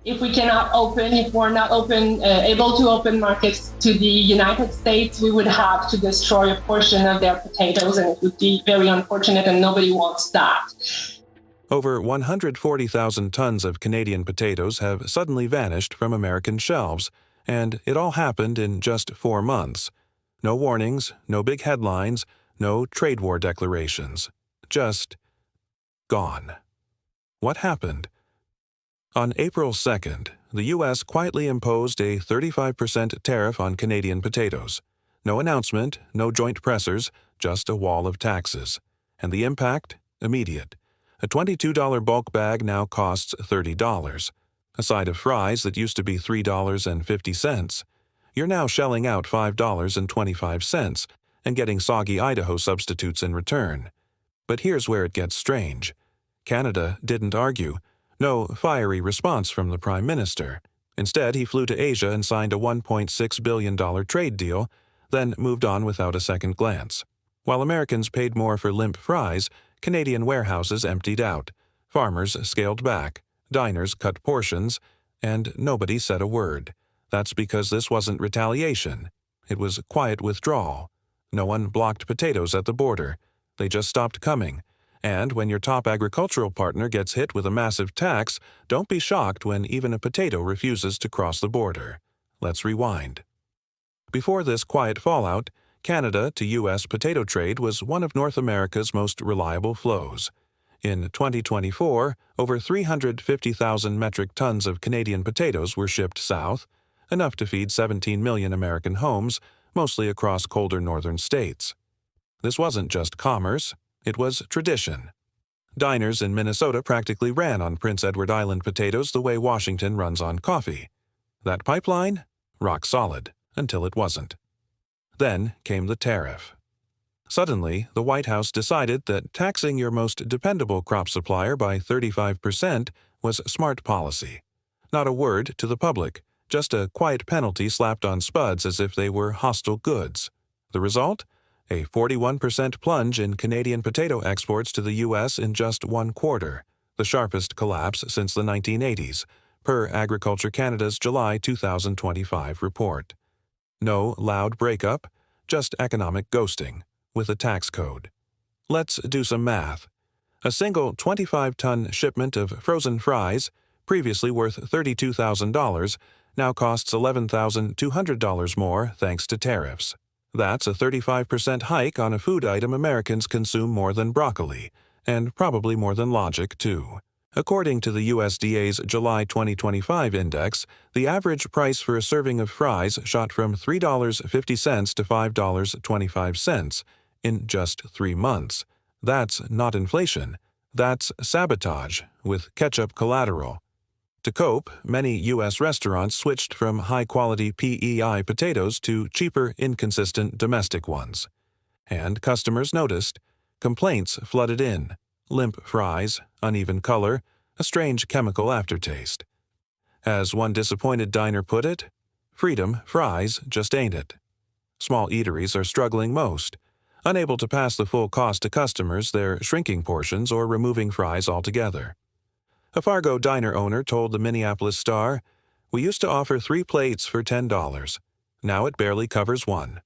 if we're not able to open markets to the United States, we would have to destroy a portion of their potatoes, and it would be very unfortunate, and nobody wants that. Over 140,000 tons of Canadian potatoes have suddenly vanished from American shelves, and it all happened in just 4 months. No warnings, no big headlines, no trade war declarations. Just gone. What happened? On April 2nd, the U.S. quietly imposed a 35% tariff on Canadian potatoes. No announcement, no joint pressers, just a wall of taxes. And the impact? Immediate. A $22 bulk bag now costs $30. A side of fries that used to be $3.50. You're now shelling out $5.25 and getting soggy Idaho substitutes in return. But here's where it gets strange. Canada didn't argue. No fiery response from the Prime Minister. Instead, he flew to Asia and signed a $1.6 billion trade deal, then moved on without a second glance. While Americans paid more for limp fries, Canadian warehouses emptied out, farmers scaled back, diners cut portions, and nobody said a word. That's because this wasn't retaliation. It was quiet withdrawal. No one blocked potatoes at the border. They just stopped coming. And when your top agricultural partner gets hit with a massive tax, don't be shocked when even a potato refuses to cross the border. Let's rewind. Before this quiet fallout, Canada to U.S. potato trade was one of North America's most reliable flows. In 2024, over 350,000 metric tons of Canadian potatoes were shipped south, enough to feed 17 million American homes, mostly across colder northern states. This wasn't just commerce. It was tradition. Diners in Minnesota practically ran on Prince Edward Island potatoes the way Washington runs on coffee. That pipeline? Rock solid, until it wasn't. Then came the tariff. Suddenly, the White House decided that taxing your most dependable crop supplier by 35% was smart policy. Not a word to the public, just a quiet penalty slapped on spuds as if they were hostile goods. The result? A 41% plunge in Canadian potato exports to the U.S. in just 1 quarter, the sharpest collapse since the 1980s, per Agriculture Canada's July 2025 report. No loud breakup, just economic ghosting, with a tax code. Let's do some math. A single 25-ton shipment of frozen fries, previously worth $32,000, now costs $11,200 more thanks to tariffs. That's a 35% hike on a food item Americans consume more than broccoli, and probably more than logic, too. According to the USDA's July 2025 index, the average price for a serving of fries shot from $3.50 to $5.25 in just 3 months. That's not inflation. That's sabotage, with ketchup collateral. To cope, many U.S. restaurants switched from high-quality PEI potatoes to cheaper, inconsistent domestic ones. And customers noticed. Complaints flooded in. Limp fries, uneven color, a strange chemical aftertaste. As one disappointed diner put it, freedom fries just ain't it. Small eateries are struggling most. Unable to pass the full cost to customers, they're shrinking portions or removing fries altogether. A Fargo diner owner told the Minneapolis Star, "We used to offer 3 plates for $10. Now it barely covers 1.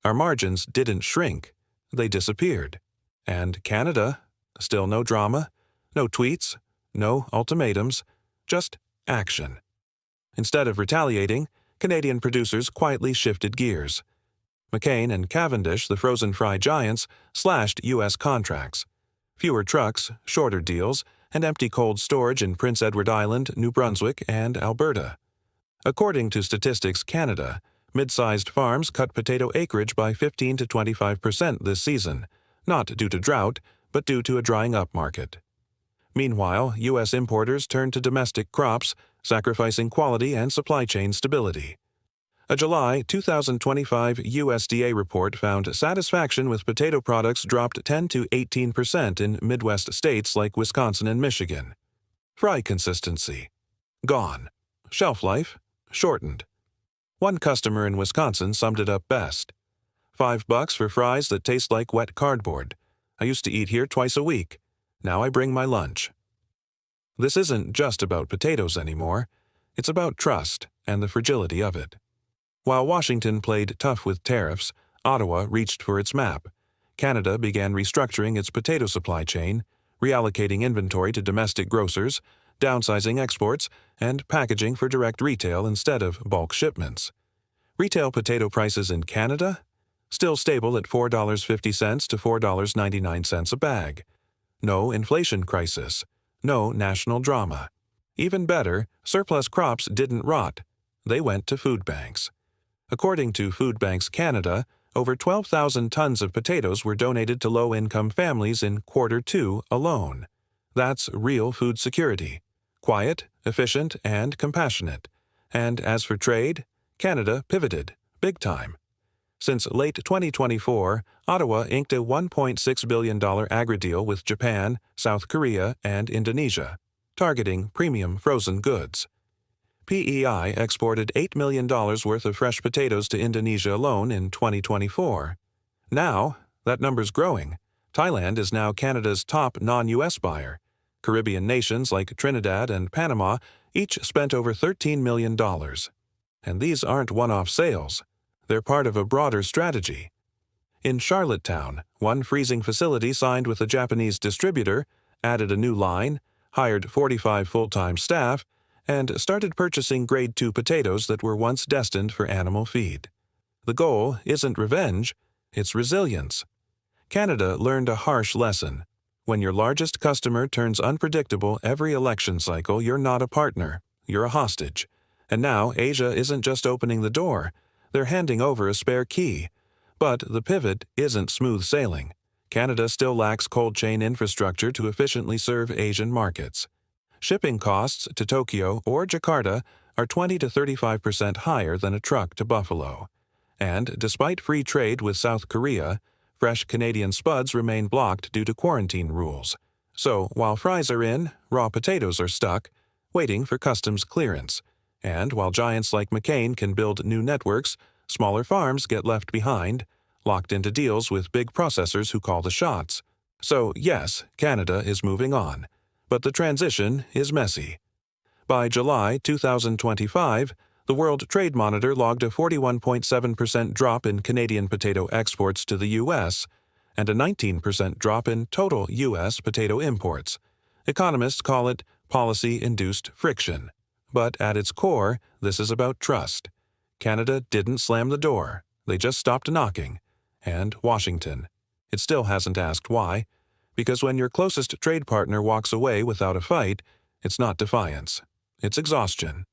Our margins didn't shrink. They disappeared. And Canada? Still no drama, no tweets, no ultimatums, just action." Instead of retaliating, Canadian producers quietly shifted gears. McCain and Cavendish, the frozen fry giants, slashed U.S. contracts. Fewer trucks, shorter deals, and empty cold storage in Prince Edward Island, New Brunswick, and Alberta. According to Statistics Canada, mid-sized farms cut potato acreage by 15 to 25% this season, not due to drought, but due to a drying up market. Meanwhile, U.S. importers turned to domestic crops, sacrificing quality and supply chain stability. A July 2025 USDA report found satisfaction with potato products dropped 10 to 18% in Midwest states like Wisconsin and Michigan. Fry consistency. Gone. Shelf life. Shortened. One customer in Wisconsin summed it up best. $5 for fries that taste like wet cardboard. I used to eat here twice a week. Now I bring my lunch. This isn't just about potatoes anymore. It's about trust and the fragility of it. While Washington played tough with tariffs, Ottawa reached for its map. Canada began restructuring its potato supply chain, reallocating inventory to domestic grocers, downsizing exports, and packaging for direct retail instead of bulk shipments. Retail potato prices in Canada? Still stable at $4.50 to $4.99 a bag. No inflation crisis. No national drama. Even better, surplus crops didn't rot. They went to food banks. According to Food Banks Canada, over 12,000 tons of potatoes were donated to low-income families in Q2 alone. That's real food security. Quiet, efficient, and compassionate. And as for trade, Canada pivoted, big time. Since late 2024, Ottawa inked a $1.6 billion agri-deal with Japan, South Korea, and Indonesia, targeting premium frozen goods. PEI exported $8 million worth of fresh potatoes to Indonesia alone in 2024. Now, that number's growing. Thailand is now Canada's top non-U.S. buyer. Caribbean nations like Trinidad and Panama each spent over $13 million. And these aren't one-off sales. They're part of a broader strategy. In Charlottetown, one freezing facility signed with a Japanese distributor, added a new line, hired 45 full-time staff, and started purchasing Grade 2 potatoes that were once destined for animal feed. The goal isn't revenge, it's resilience. Canada learned a harsh lesson. When your largest customer turns unpredictable every election cycle, you're not a partner, you're a hostage. And now Asia isn't just opening the door, they're handing over a spare key. But the pivot isn't smooth sailing. Canada still lacks cold chain infrastructure to efficiently serve Asian markets. Shipping costs to Tokyo or Jakarta are 20 to 35% higher than a truck to Buffalo. And despite free trade with South Korea, fresh Canadian spuds remain blocked due to quarantine rules. So while fries are in, raw potatoes are stuck, waiting for customs clearance. And while giants like McCain can build new networks, smaller farms get left behind, locked into deals with big processors who call the shots. So yes, Canada is moving on. But the transition is messy. By July 2025, the World Trade Monitor logged a 41.7% drop in Canadian potato exports to the U.S. and a 19% drop in total U.S. potato imports. Economists call it policy-induced friction. But at its core, this is about trust. Canada didn't slam the door. They just stopped knocking. And Washington. It still hasn't asked why. Because when your closest trade partner walks away without a fight, it's not defiance. It's exhaustion.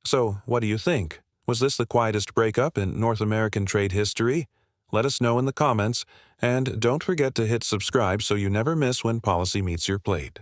So, what do you think? Was this the quietest breakup in North American trade history? Let us know in the comments, and don't forget to hit subscribe so you never miss when policy meets your plate.